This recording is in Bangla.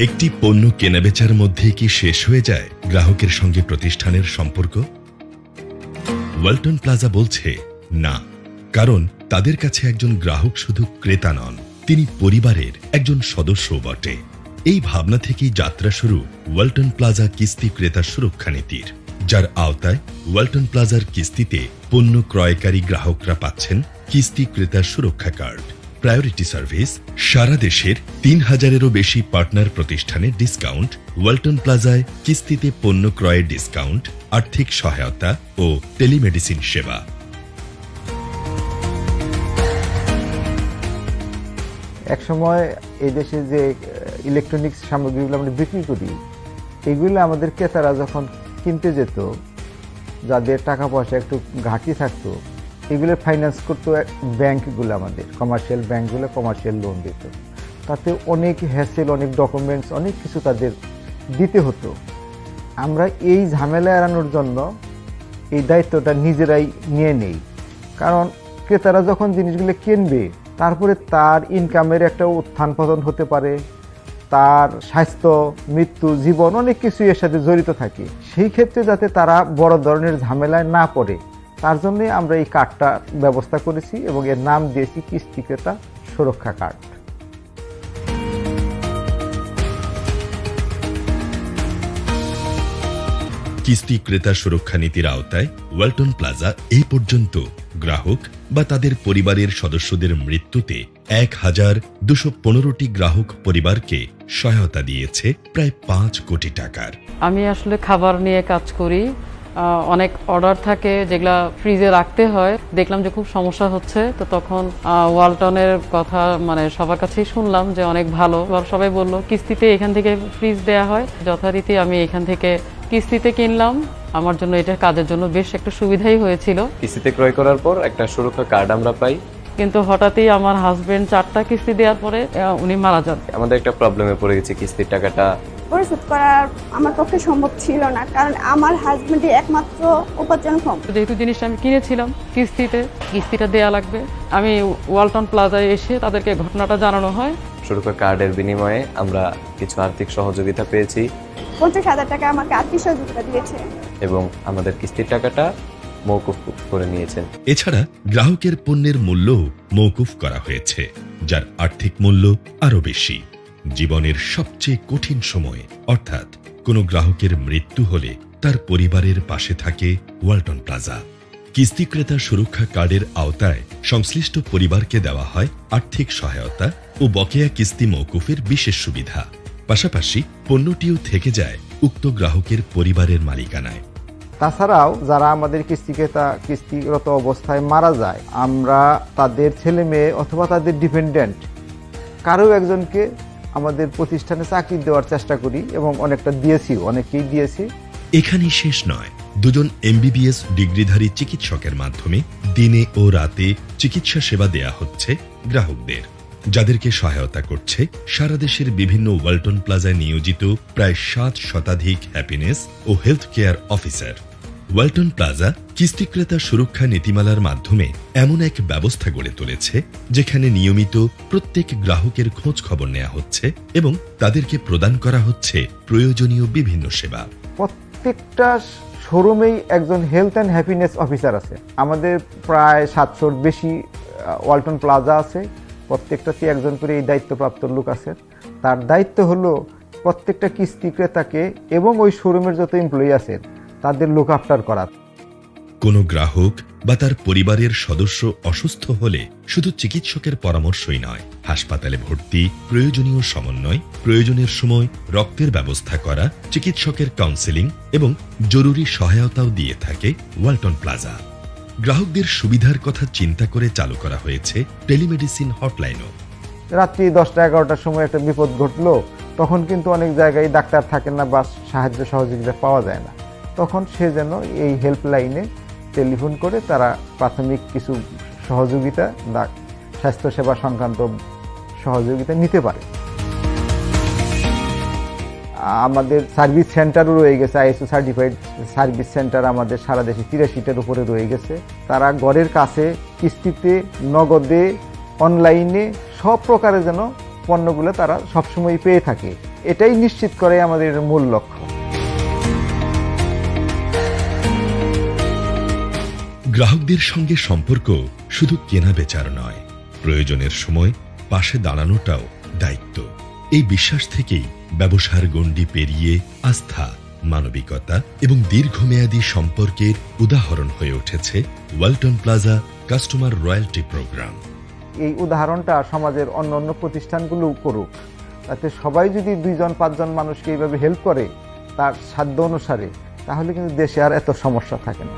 একটি পণ্য কেনাবেচার মধ্যে কি শেষ হয়ে যায় গ্রাহকের সঙ্গে প্রতিষ্ঠানের সম্পর্ক? ওয়ালটন প্লাজা বলছে না, কারণ তাদের কাছে একজন গ্রাহক শুধু ক্রেতা নন, তিনি পরিবারের একজন সদস্যও বটে। এই ভাবনা থেকেই যাত্রা শুরু ওয়ালটন প্লাজা কিস্তি ক্রেতা সুরক্ষা নীতির, যার আওতায় ওয়ালটন প্লাজার কিস্তিতে পণ্য ক্রয়কারী গ্রাহকরা পাচ্ছেন কিস্তি ক্রেতা সুরক্ষা কার্ড, প্রায়োরিটি সার্ভিস, সারা দেশের ৩,০০০-এরও বেশি পার্টনার প্রতিষ্ঠানে ডিসকাউন্ট, ওয়ালটন প্লাজায় কিস্তিতে পণ্য ক্রয়ের ডিসকাউন্ট, আর্থিক সহায়তা ও টেলিমেডিসিন সেবা। একসময় এই দেশে যে ইলেকট্রনিক্স সামগ্রীগুলো আমরা বিক্রি করি, এগুলো আমাদের ক্রেতারা যখন কিনতে যেত, যাদের টাকা পয়সা একটু ঘাটতি থাকতো, এগুলো ফাইন্যান্স করতো ব্যাংকগুলো, আমাদের কমার্শিয়াল ব্যাংকগুলো কমার্শিয়াল লোন দিত। তাতে অনেক হ্যাসেল, অনেক ডকুমেন্টস, অনেক কিছু তাদের দিতে হতো। আমরা এই ঝামেলা এড়ানোর জন্য এই দায়িত্বটা নিজেরাই নিয়ে নেই। কারণ ক্রেতারা যখন জিনিসগুলো কিনবে, তারপরে তার ইনকামের একটা উত্থান পতন হতে পারে, তার স্বাস্থ্য, মৃত্যু, জীবন অনেক কিছু এর সাথে জড়িত থাকে। সেই ক্ষেত্রে যাতে তারা বড় ধরনের ঝামেলায় না পড়ে, তার জন্যই আমরা এই কার্ডটা ব্যবস্থা করেছি এবং এর নাম দিয়েছি কিস্তি ক্রেতা সুরক্ষা কার্ড। কিস্তি ক্রেতা সুরক্ষা নীতির আওতায় ওয়ালটন প্লাজা এই পর্যন্ত গ্রাহক বা তাদের পরিবারের সদস্যদের মৃত্যুতে ১,২১৫টি গ্রাহক পরিবারকে সহায়তা দিয়েছে প্রায় ৫ কোটি টাকার। আমি আসলে খাবার নিয়ে কাজ করি। অনেক অর্ডার থাকে যেগুলা ফ্রিজে রাখতে হয়। দেখলাম যে খুব সমস্যা হচ্ছে, তো তখন ওয়ালটনের কথা সবার কাছেই শুনলাম যে অনেক ভালো। সবাই বললো কিস্তিতে এখান থেকে ফ্রিজ দেয়া হয়। যথারীতি আমি এখান থেকে কিস্তিতে কিনলাম। আমার জন্য এটা কাজের জন্য বেশ একটা সুবিধাই হয়েছিল। কিস্তিতে ক্রয় করার পর একটা সুরক্ষা কার্ড আমরা পাই, কিন্তু হঠাৎই আমার হাজবেন্ড 4টা কিস্তি দেওয়ার পরে উনি মারা যান। আমাদের একটা প্রবলেমে পড়ে গেছে, কিস্তির টাকাটা পরিশোধ করা আমার পক্ষে সম্ভব ছিল না, কারণ আমার হাজবেন্ডই একমাত্র উপার্জনক্ষম। যেহেতু জিনিসটা আমি কিনেছিলাম কিস্তিটা দেয়া লাগবে, আমি ওয়ালটন প্লাজায় এসে তাদেরকে ঘটনাটা জানানো হয়। সুরক্ষা কার্ডের বিনিময়ে আমরা কিছু আর্থিক সহযোগিতা পেয়েছি। 50,000 টাকা আমাকে আর্থিক সহযোগিতা দিয়েছে এবং আমাদের কিস্তির টাকাটা মওকুফ করে নিয়েছেন। এছাড়া গ্রাহকের পণ্যের মূল্যও মওকুফ করা হয়েছে, যার আর্থিক মূল্য আরও বেশি। জীবনের সবচেয়ে কঠিন সময়ে, অর্থাৎ কোনো গ্রাহকের মৃত্যু হলে তার পরিবারের পাশে থাকে ওয়ালটন প্লাজা। কিস্তি ক্রেতা সুরক্ষা কার্ডের আওতায় সংশ্লিষ্ট পরিবারকে দেওয়া হয় আর্থিক সহায়তা ও বকেয়া কিস্তি মওকুফের বিশেষ সুবিধা। পাশাপাশি পণ্যটিও থেকে যায় উক্ত গ্রাহকের পরিবারের মালিকানায়। তাছাড়াও যারা আমাদের কিস্তিরত অবস্থায় মারা যায়, আমরা তাদের ছেলে মেয়ে অথবা তাদের ডিপেন্ডেন্ট কারো একজনকে আমাদের প্রতিষ্ঠানে চাকরি দেওয়ার চেষ্টা করি এবং অনেকেই দিয়েছি। এখানেই শেষ নয়, 2জন MBBS ডিগ্রিধারী চিকিৎসকের মাধ্যমে দিনে ও রাতে চিকিৎসা সেবা দেয়া হচ্ছে গ্রাহকদের, যাদেরকে সহায়তা করছে সারা দেশের বিভিন্ন ওয়ালটন প্লাজায় নিয়োজিত প্রায় 7 শতাধিক হ্যাপিনেস ও health care officer. Walton plaza কিস্তি ক্রেতা সুরক্ষা নীতিমালার মাধ্যমে এমন এক ব্যবস্থা গড়ে তুলেছে, যেখানে নিয়মিত প্রত্যেক গ্রাহকের খোঁজ খবর নেওয়া হচ্ছে এবং তাদেরকে প্রদান করা হচ্ছে প্রয়োজনীয় বিভিন্ন সেবা। প্রত্যেকটা শোরুমেই একজন হেলথ অ্যান্ড হ্যাপিনেস অফিসার আছে। আমাদের প্রায় 700-র বেশি ওয়ালটন প্লাজা আছে। প্রত্যেকটাতে একজন করে এই দায়িত্বপ্রাপ্ত লোক আছে। তার দায়িত্ব হলো প্রত্যেকটা কিস্তি ক্রেতাকে এবং ওই শোরুমের যত এমপ্লয়ি আছেন তাদের লুক আফটার করা। কোনো গ্রাহক বা তার পরিবারের সদস্য অসুস্থ হলে শুধু চিকিৎসকের পরামর্শই নয়, হাসপাতালে ভর্তি, প্রয়োজনীয় সমন্বয়, প্রয়োজনের সময় রক্তের ব্যবস্থা করা, চিকিৎসকের কাউন্সেলিং এবং জরুরি সহায়তাও দিয়ে থাকে ওয়ালটন প্লাজা। গ্রাহকদের সুবিধার কথা চিন্তা করে চালু করা হয়েছে টেলিমেডিসিন হটলাইনও। রাত্রি 10টা-11টার সময় একটা বিপদ ঘটলো, তখন কিন্তু অনেক জায়গায় ডাক্তার থাকেন না বা সাহায্য সহযোগিতা পাওয়া যায় না। তখন সে যেন এই হেল্পলাইনে টেলিফোন করে তারা প্রাথমিক কিছু সহযোগিতা, স্বাস্থ্যসেবা সংক্রান্ত সহযোগিতা নিতে পারে। আমাদের সার্ভিস সেন্টারও রয়ে গেছে, ISO সার্টিফাইড সার্ভিস সেন্টার আমাদের সারা দেশে 83টার উপরে রয়ে গেছে। তারা ঘরের কাছে কিস্তিতে, নগদে, অনলাইনে সব প্রকারের যেন পণ্যগুলো তারা সবসময় পেয়ে থাকে। এটাই নিশ্চিত করে আমাদের মূল লক্ষ্য। গ্রাহকদের সঙ্গে সম্পর্ক শুধু কেনা বেচার নয়, প্রয়োজনের সময় পাশে দাঁড়ানোটাও দায়িত্ব। এই বিশ্বাস থেকেই ব্যবসার গণ্ডি পেরিয়ে আস্থা, মানবিকতা এবং দীর্ঘমেয়াদী সম্পর্কের উদাহরণ হয়ে উঠেছে Walton Plaza customer royalty programme. এই উদাহরণটা সমাজের অন্য অন্য প্রতিষ্ঠানগুলো করুক, তাতে সবাই যদি 2-5 মানুষকে এইভাবে হেল্প করে তার সাধ্য অনুসারে, তাহলে কিন্তু দেশে আর এত সমস্যা থাকে না।